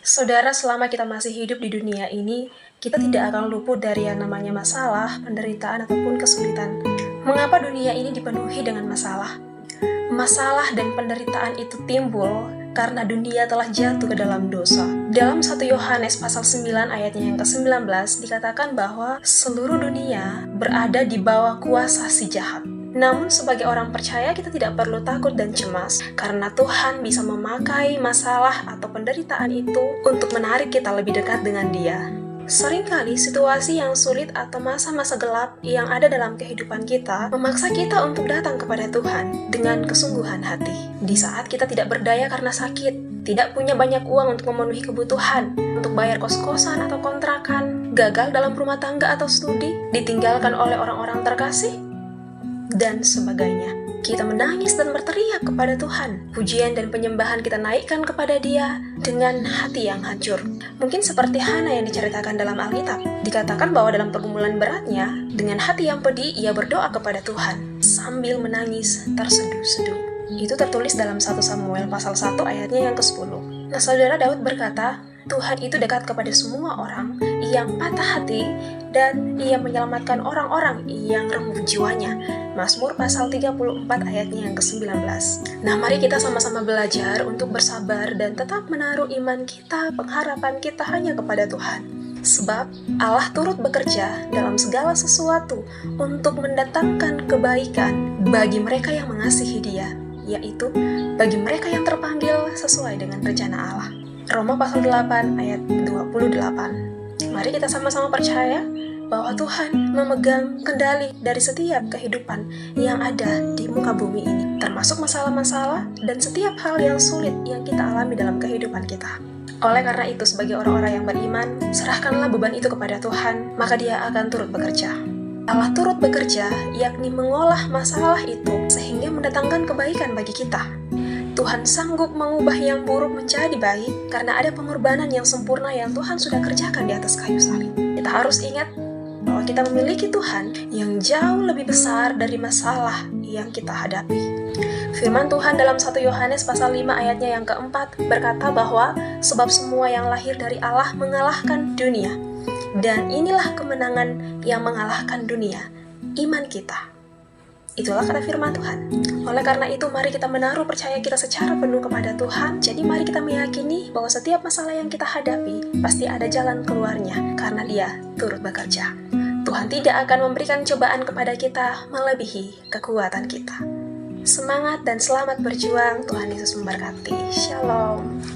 Saudara, selama kita masih hidup di dunia ini, kita tidak akan luput dari yang namanya masalah, penderitaan, ataupun kesulitan. Mengapa dunia ini dipenuhi dengan masalah? Masalah dan penderitaan itu timbul karena dunia telah jatuh ke dalam dosa. Dalam 1 Yohanes pasal 9 ayatnya yang ke-19 dikatakan bahwa seluruh dunia berada di bawah kuasa si jahat. Namun sebagai orang percaya kita tidak perlu takut dan cemas karena Tuhan bisa memakai masalah atau penderitaan itu untuk menarik kita lebih dekat dengan Dia. Seringkali situasi yang sulit atau masa-masa gelap yang ada dalam kehidupan kita memaksa kita untuk datang kepada Tuhan dengan kesungguhan hati. Di saat kita tidak berdaya karena sakit, tidak punya banyak uang untuk memenuhi kebutuhan, untuk bayar kos-kosan atau kontrakan, gagal dalam rumah tangga atau studi, ditinggalkan oleh orang-orang terkasih, dan sebagainya. Kita menangis dan berteriak kepada Tuhan. Pujian dan penyembahan kita naikkan kepada Dia dengan hati yang hancur. Mungkin seperti Hana yang diceritakan dalam Alkitab. Dikatakan bahwa dalam pergumulan beratnya, dengan hati yang pedih, ia berdoa kepada Tuhan sambil menangis terseduh-seduh. Itu tertulis dalam 1 Samuel pasal 1 ayatnya yang ke-10. Nah, saudara, Daud berkata, Tuhan itu dekat kepada semua orang yang patah hati dan Ia menyelamatkan orang-orang yang remuk jiwanya. Mazmur pasal 34 ayatnya yang ke-19. Nah, mari kita sama-sama belajar untuk bersabar dan tetap menaruh iman kita, pengharapan kita hanya kepada Tuhan. Sebab Allah turut bekerja dalam segala sesuatu untuk mendatangkan kebaikan bagi mereka yang mengasihi Dia, yaitu bagi mereka yang terpanggil sesuai dengan rencana Allah. Roma pasal 8 ayat 28. Mari kita sama-sama percaya bahwa Tuhan memegang kendali dari setiap kehidupan yang ada di muka bumi ini, termasuk masalah-masalah dan setiap hal yang sulit yang kita alami dalam kehidupan kita. Oleh karena itu, sebagai orang-orang yang beriman, serahkanlah beban itu kepada Tuhan, maka Dia akan turut bekerja. Allah turut bekerja, yakni mengolah masalah itu sehingga mendatangkan kebaikan bagi kita. Tuhan sanggup mengubah yang buruk menjadi baik karena ada pengorbanan yang sempurna yang Tuhan sudah kerjakan di atas kayu salib. Kita harus ingat bahwa kita memiliki Tuhan yang jauh lebih besar dari masalah yang kita hadapi. Firman Tuhan dalam 1 Yohanes pasal 5 ayatnya yang ke-4 berkata bahwa sebab semua yang lahir dari Allah mengalahkan dunia. Dan inilah kemenangan yang mengalahkan dunia, iman kita. Itulah kata firman Tuhan. Oleh karena itu, mari kita menaruh percaya kita secara penuh kepada Tuhan. Jadi mari kita meyakini bahwa setiap masalah yang kita hadapi pasti ada jalan keluarnya karena Dia turut bekerja. Tuhan tidak akan memberikan cobaan kepada kita melebihi kekuatan kita. Semangat dan selamat berjuang. Tuhan Yesus memberkati. Shalom.